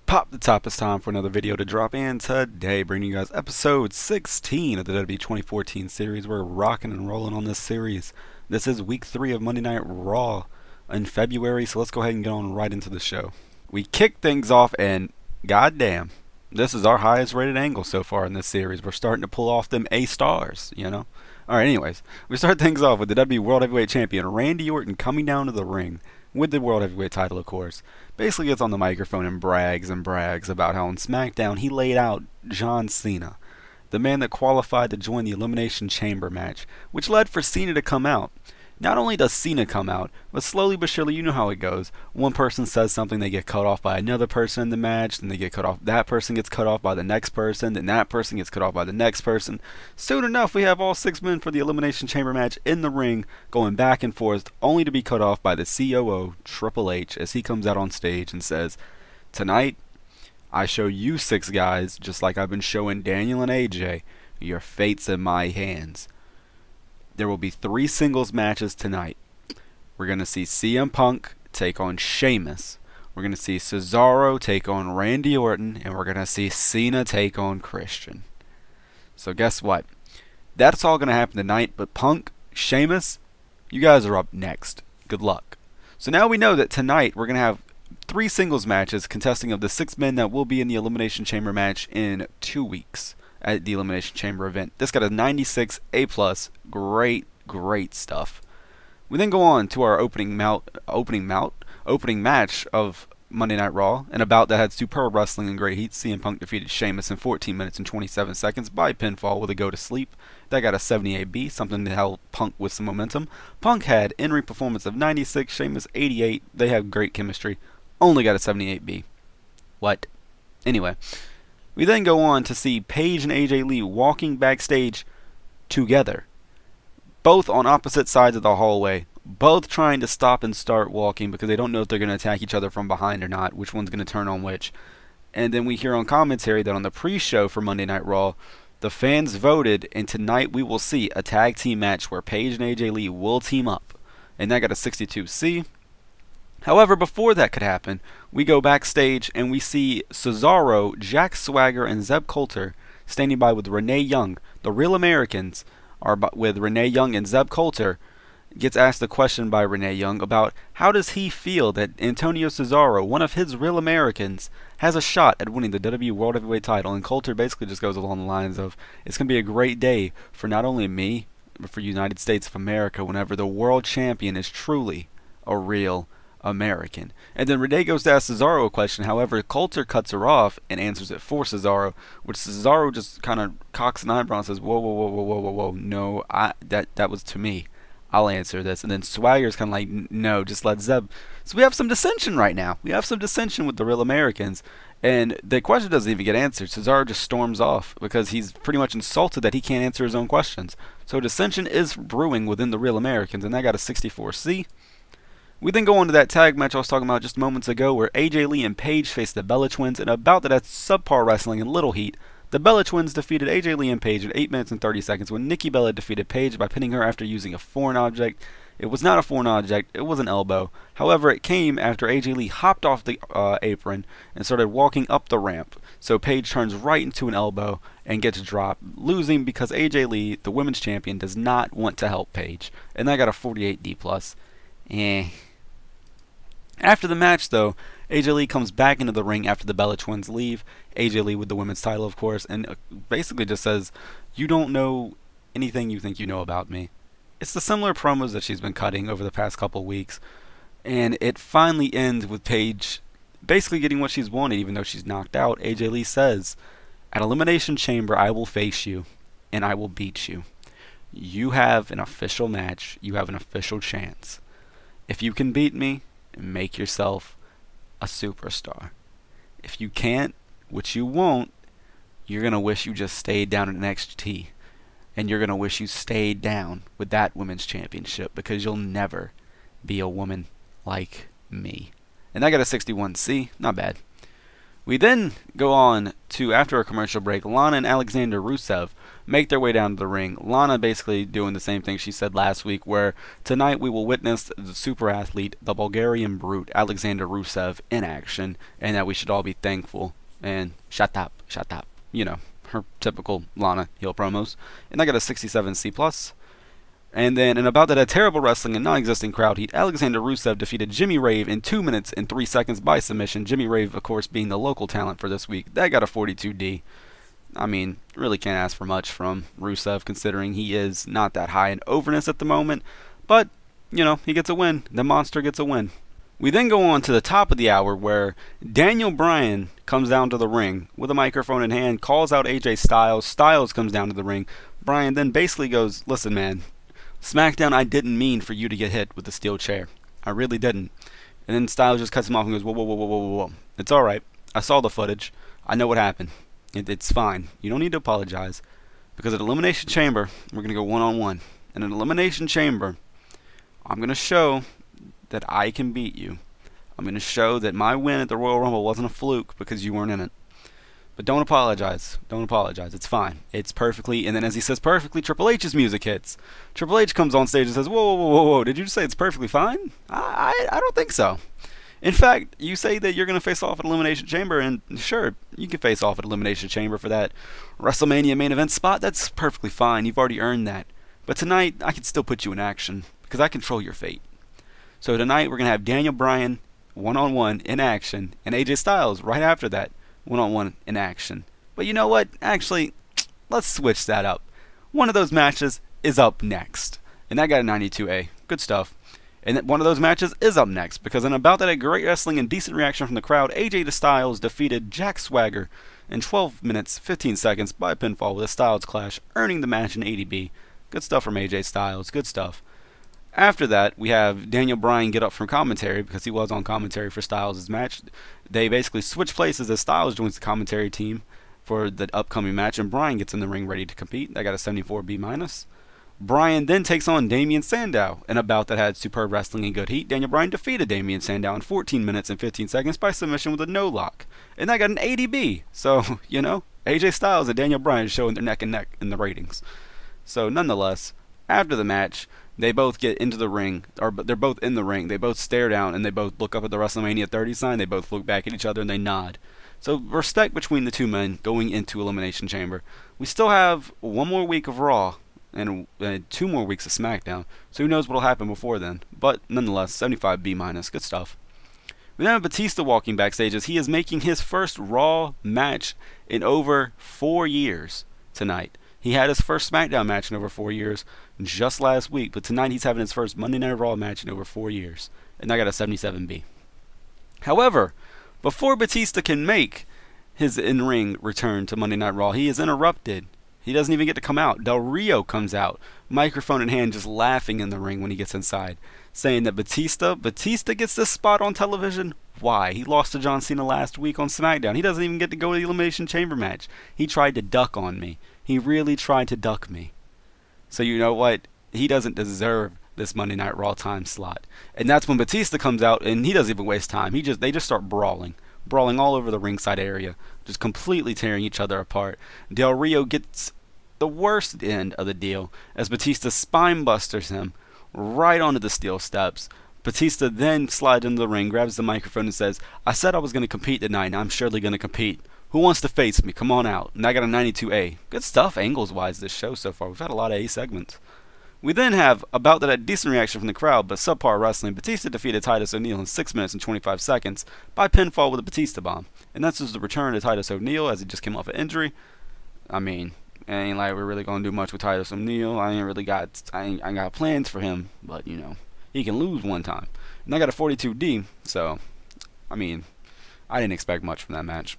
Pop the top, it's time for another video to drop in today, bringing you guys episode 16 of the WWE 2014 series. We're rocking and rolling on this series. This is week 3 of Monday Night Raw in February, so let's go ahead and get on right into the show. We kick things off, and goddamn, this is our highest rated angle so far in this series. We're starting to pull off them A-stars, you know? Alright, anyways, we start things off with the WWE World Heavyweight Champion Randy Orton coming down to the ring with the World Heavyweight title, of course. Basically gets on the microphone and brags about how on SmackDown he laid out John Cena, the man that qualified to join the Elimination Chamber match, which led for Cena to come out. Not only does Cena come out, but slowly but surely, you know how it goes. One person says something, they get cut off by another person in the match, then they get cut off. That person gets cut off by the next person, then that person gets cut off by the next person. Soon enough, we have all 6 men for the Elimination Chamber match in the ring, going back and forth, only to be cut off by the COO, Triple H, as he comes out on stage and says, "Tonight, I show you 6 guys, just like I've been showing Daniel and AJ, your fate's in my hands." There will be 3 singles matches tonight. We're going to see CM Punk take on Sheamus. We're going to see Cesaro take on Randy Orton. And we're going to see Cena take on Christian. So guess what? That's all going to happen tonight. But Punk, Sheamus, you guys are up next. Good luck. So now we know that tonight we're going to have 3 singles matches contesting of the 6 men that will be in the Elimination Chamber match in 2 weeks at the Elimination Chamber event. This got a 96 A+. Great stuff. We then go on to our opening match of Monday Night Raw, and a bout that had superb wrestling and great heat. CM Punk defeated Sheamus in 14 minutes and 27 seconds by pinfall with a go to sleep. That got a 78B, something to help Punk with some momentum. Punk had in-ring performance of 96, Sheamus 88. They have great chemistry. Only got a 78B. What? Anyway, we then go on to see Paige and AJ Lee walking backstage together, both on opposite sides of the hallway, both trying to stop and start walking because they don't know if they're going to attack each other from behind or not, which one's going to turn on which. And then we hear on commentary that on the pre-show for Monday Night Raw, the fans voted, and tonight we will see a tag team match where Paige and AJ Lee will team up. And that got a 62C. However, before that could happen, we go backstage and we see Cesaro, Jack Swagger, and Zeb Coulter standing by with Renee Young. The Real Americans are with Renee Young, and Zeb Coulter gets asked a question by Renee Young about how does he feel that Antonio Cesaro, one of his Real Americans, has a shot at winning the WWE World Heavyweight title. And Coulter basically just goes along the lines of, it's going to be a great day for not only me, but for United States of America whenever the world champion is truly a real American. And then Renee goes to ask Cesaro a question. However, Coulter cuts her off and answers it for Cesaro, which Cesaro just kind of cocks an eyebrow and says, whoa, no, that was to me. I'll answer this. And then Swagger's kind of like, no, just let Zeb. So we have some dissension right now. We have some dissension with the Real Americans, and the question doesn't even get answered. Cesaro just storms off because he's pretty much insulted that he can't answer his own questions. So dissension is brewing within the Real Americans, and that got a 64C. We then go on to that tag match I was talking about just moments ago, where AJ Lee and Paige face the Bella Twins in a bout that had subpar wrestling and little heat. The Bella Twins defeated AJ Lee and Paige in 8 minutes and 30 seconds when Nikki Bella defeated Paige by pinning her after using a foreign object. It was not a foreign object, it was an elbow. However, it came after AJ Lee hopped off the apron and started walking up the ramp. So Paige turns right into an elbow and gets dropped, losing because AJ Lee, the women's champion, does not want to help Paige. And that got a 48D+. After the match, though, AJ Lee comes back into the ring after the Bella Twins leave. AJ Lee with the women's title, of course, and basically just says, "You don't know anything you think you know about me." It's the similar promos that she's been cutting over the past couple weeks, and it finally ends with Paige basically getting what she's wanted, even though she's knocked out. AJ Lee says, "At Elimination Chamber, I will face you, and I will beat you. You have an official match. You have an official chance. If you can beat me, make yourself a superstar. If you can't, which you won't, you're going to wish you just stayed down at NXT. And you're going to wish you stayed down with that women's championship because you'll never be a woman like me." And I got a 61C. Not bad. We then go on to, after a commercial break, Lana and Alexander Rusev make their way down to the ring. Lana basically doing the same thing she said last week, where tonight we will witness the super athlete, the Bulgarian brute, Alexander Rusev, in action, and that we should all be thankful. And shut up. You know, her typical Lana heel promos. And I got a 67 C+. And then, in about that terrible wrestling and non-existent crowd heat, Alexander Rusev defeated Jimmy Rave in 2 minutes and 3 seconds by submission. Jimmy Rave, of course, being the local talent for this week. That got a 42D. I mean, really can't ask for much from Rusev, considering he is not that high in overness at the moment. But, you know, he gets a win. The monster gets a win. We then go on to the top of the hour, where Daniel Bryan comes down to the ring with a microphone in hand, calls out AJ Styles. Styles comes down to the ring. Bryan then basically goes, listen, man, SmackDown, I didn't mean for you to get hit with the steel chair. I really didn't. And then Styles just cuts him off and goes, whoa. It's alright. I saw the footage. I know what happened. It's fine. You don't need to apologize. Because at Elimination Chamber, we're going to go one-on-one. And at Elimination Chamber, I'm going to show that I can beat you. I'm going to show that my win at the Royal Rumble wasn't a fluke because you weren't in it. But don't apologize. Don't apologize. It's fine. It's perfectly... And then as he says perfectly, Triple H's music hits. Triple H comes on stage and says, whoa. Did you just say it's perfectly fine? I don't think so. In fact, you say that you're going to face off at Elimination Chamber, and sure, you can face off at Elimination Chamber for that WrestleMania main event spot. That's perfectly fine. You've already earned that. But tonight, I can still put you in action because I control your fate. So tonight, we're going to have Daniel Bryan one-on-one in action, and AJ Styles right after that, one-on-one in action. But you know what? Actually, let's switch that up. One of those matches is up next. And that got a 92A. Good stuff. And one of those matches is up next, because in about that great wrestling and decent reaction from the crowd, AJ Styles defeated Jack Swagger in 12 minutes 15 seconds by pinfall with a Styles Clash, earning the match an 80B. Good stuff from AJ Styles. Good stuff. After that, we have Daniel Bryan get up from commentary, because he was on commentary for Styles' match. They basically switch places as Styles joins the commentary team for the upcoming match, and Bryan gets in the ring ready to compete. That got a 74B-. Bryan then takes on Damien Sandow, in a bout that had superb wrestling and good heat. Daniel Bryan defeated Damien Sandow in 14 minutes and 15 seconds by submission with a no-lock, and that got an 80B. So, you know, AJ Styles and Daniel Bryan showing their neck and neck in the ratings. So, nonetheless, after the match, they both get into the ring, or they're both in the ring. They both stare down, and they both look up at the WrestleMania 30 sign. They both look back at each other, and they nod. So, respect between the two men going into Elimination Chamber. We still have one more week of Raw, and 2 more weeks of SmackDown. So, who knows what will happen before then. But, nonetheless, 75B-. Good stuff. We then have Batista walking backstage as he is making his first Raw match in over 4 years tonight. He had his first SmackDown match in over 4 years just last week, but tonight he's having his first Monday Night Raw match in over 4 years, and I got a 77B. However, before Batista can make his in-ring return to Monday Night Raw, he is interrupted. He doesn't even get to come out. Del Rio comes out, microphone in hand, just laughing in the ring when he gets inside, saying that Batista gets this spot on television? Why? He lost to John Cena last week on SmackDown. He doesn't even get to go to the Elimination Chamber match. He tried to duck on me. He really tried to duck me. So you know what? He doesn't deserve this Monday Night Raw time slot. And that's when Batista comes out, and he doesn't even waste time. They just start brawling all over the ringside area, just completely tearing each other apart. Del Rio gets the worst end of the deal as Batista spine busters him right onto the steel steps. Batista then slides into the ring, grabs the microphone, and says, "I said I was going to compete tonight, and I'm surely going to compete. Who wants to face me? Come on out." And I got a 92A. Good stuff angles-wise this show so far. We've had a lot of A segments. We then have, about that, a decent reaction from the crowd, but subpar wrestling. Batista defeated Titus O'Neil in 6 minutes and 25 seconds by pinfall with a Batista bomb. And that's just the return to Titus O'Neil as he just came off an injury. I mean, it ain't like we're really going to do much with Titus O'Neil. I ain't got plans for him, but, you know, he can lose one time. And I got a 42D, so, I mean, I didn't expect much from that match.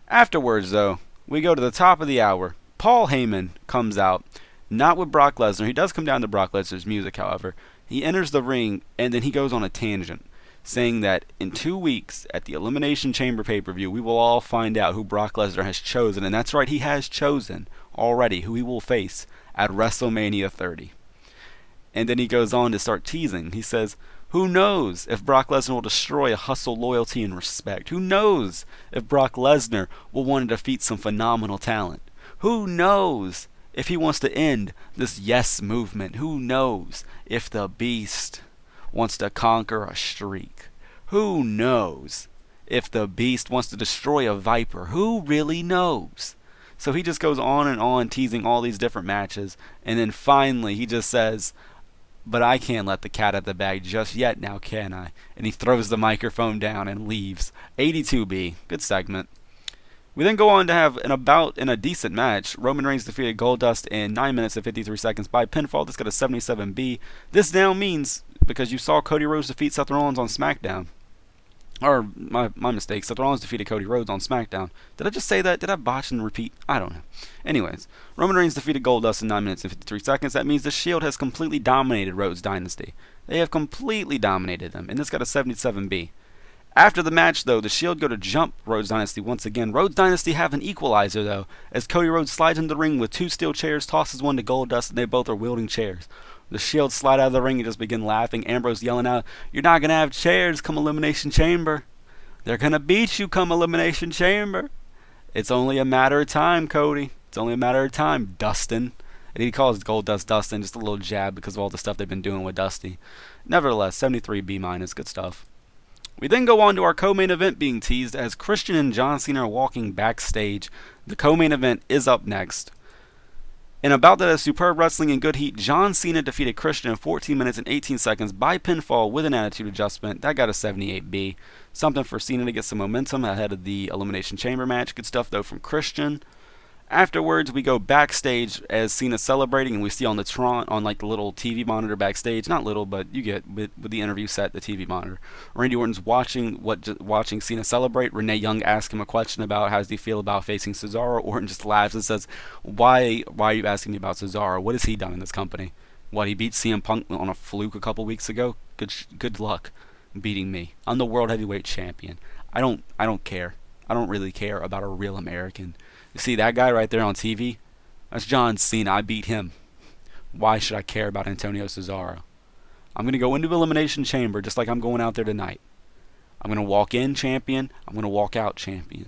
Afterwards, though, we go to the top of the hour. Paul Heyman comes out, not with Brock Lesnar. He does come down to Brock Lesnar's music, however. He enters the ring, and then he goes on a tangent, saying that in 2 weeks at the Elimination Chamber pay-per-view, we will all find out who Brock Lesnar has chosen. And that's right, he has chosen already who he will face at WrestleMania 30. And then he goes on to start teasing. He says, Who knows if Brock Lesnar will destroy a hustle, loyalty, and respect? Who knows if Brock Lesnar will want to defeat some phenomenal talent? Who knows if he wants to end this yes movement? Who knows if the Beast wants to conquer a streak? Who knows if the Beast wants to destroy a Viper? Who really knows? So he just goes on, teasing all these different matches, and then finally he just says, but I can't let the cat out of the bag just yet now, can I? And he throws the microphone down and leaves. 82B. Good segment. We then go on to have an bout in a decent match. Roman Reigns defeated Goldust in 9 minutes and 53 seconds by pinfall. This got a 77B. This now means, because you saw Cody Rhodes defeat Seth Rollins on SmackDown. Or, my mistake, Seth Rollins defeated Cody Rhodes on SmackDown. Did I just say that? Did I botch and repeat? I don't know. Anyways, Roman Reigns defeated Goldust in 9 minutes and 53 seconds. That means the Shield has completely dominated Rhodes Dynasty. They have completely dominated them, and this got a 77B. After the match, though, the Shield go to jump Rhodes Dynasty once again. Rhodes Dynasty have an equalizer, though, as Cody Rhodes slides into the ring with 2 steel chairs, tosses one to Goldust, and they both are wielding chairs. The Shield slide out of the ring and just begin laughing. Ambrose yelling out, "You're not going to have chairs come Elimination Chamber. They're going to beat you come Elimination Chamber. It's only a matter of time, Cody. It's only a matter of time, Dustin." And he calls Goldust Dustin, just a little jab because of all the stuff they've been doing with Dusty. Nevertheless, 73B-, good stuff. We then go on to our co-main event being teased as Christian and John Cena are walking backstage. The co-main event is up next. In a bout that has superb wrestling and good heat, John Cena defeated Christian in 14 minutes and 18 seconds by pinfall with an attitude adjustment. That got a 78B. Something for Cena to get some momentum ahead of the Elimination Chamber match. Good stuff, though, from Christian. Afterwards, we go backstage as Cena's celebrating, and we see on the Tron, on like the little TV monitor backstage, not little, but you get with the interview set, the TV monitor. Randy Orton's watching Cena celebrate. Renee Young asks him a question about how does he feel about facing Cesaro. Orton just laughs and says, "Why are you asking me about Cesaro? What has he done in this company? What, he beat CM Punk on a fluke a couple weeks ago? Good luck beating me. I'm the World Heavyweight Champion. I don't care. I don't really care about a real American. You see that guy right there on TV? That's John Cena. I beat him. Why should I care about Antonio Cesaro? I'm going to go into Elimination Chamber just like I'm going out there tonight. I'm going to walk in champion. I'm going to walk out champion."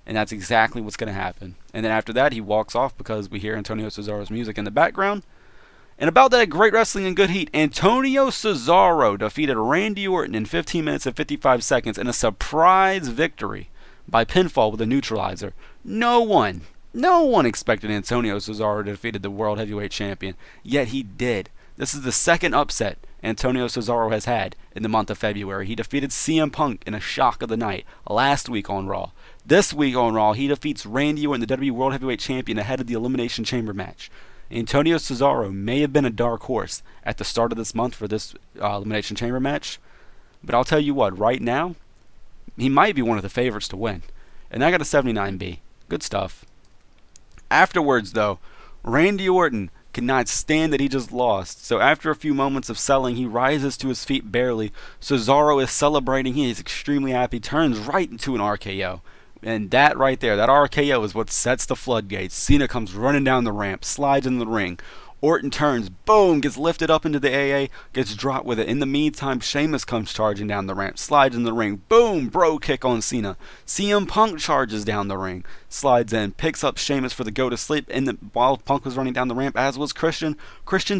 And that's exactly what's going to happen. And then after that, he walks off because we hear Antonio Cesaro's music in the background. And about that great wrestling and good heat, Antonio Cesaro defeated Randy Orton in 15 minutes and 55 seconds in a surprise victory by pinfall with a neutralizer. No one expected Antonio Cesaro to defeat the World Heavyweight Champion, yet he did. This is the second upset Antonio Cesaro has had in the month of February. He defeated CM Punk in a shock of the night last week on Raw. This week on Raw, he defeats Randy Orton, the WWE World Heavyweight Champion, ahead of the Elimination Chamber match. Antonio Cesaro may have been a dark horse at the start of this month for this Elimination Chamber match, but I'll tell you what, right now, he might be one of the favorites to win. And I got a 79B. Good stuff. Afterwards, though, Randy Orton could not stand that he just lost. So after a few moments of selling, he rises to his feet barely. Cesaro is celebrating. He is extremely happy. Turns right into an RKO. And that right there, that RKO is what sets the floodgates. Cena comes running down the ramp, slides in the ring. Orton turns, boom, gets lifted up into the AA, gets dropped with it. In the meantime, Sheamus comes charging down the ramp, slides in the ring, boom, bro kick on Cena. CM Punk charges down the ring, slides in, picks up Sheamus for the go to sleep, and while Punk was running down the ramp, as was Christian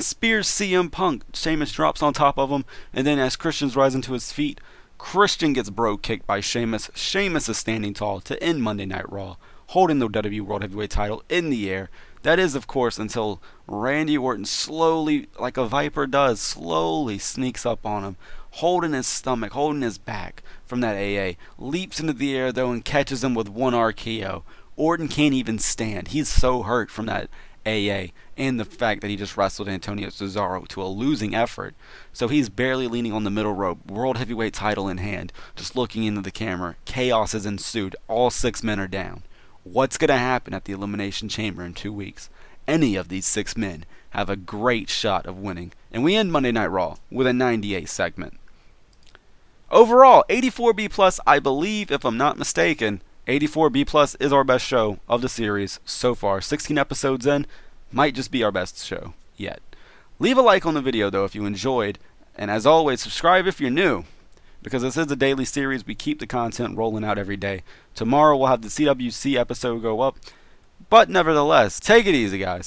spears CM Punk. Sheamus drops on top of him, and then as Christian's rising to his feet, Christian gets bro kicked by Sheamus. Sheamus is standing tall to end Monday Night Raw, holding the WWE World Heavyweight title in the air. That is, of course, until Randy Orton slowly, like a viper does, slowly sneaks up on him, holding his stomach, holding his back from that AA. Leaps into the air, though, and catches him with one RKO. Orton can't even stand. He's so hurt from that AA and the fact that he just wrestled Antonio Cesaro to a losing effort. So he's barely leaning on the middle rope, World Heavyweight title in hand, just looking into the camera. Chaos has ensued. All 6 men are down. What's going to happen at the Elimination Chamber in 2 weeks? Any of these 6 men have a great shot of winning. And we end Monday Night Raw with a 98 segment. Overall, 84B+, I believe, if I'm not mistaken, 84B+ is our best show of the series so far. 16 episodes in, might just be our best show yet. Leave a like on the video, though, if you enjoyed. And as always, subscribe if you're new, because this is a daily series. We keep the content rolling out every day. Tomorrow we'll have the CWC episode go up. But nevertheless, take it easy, guys.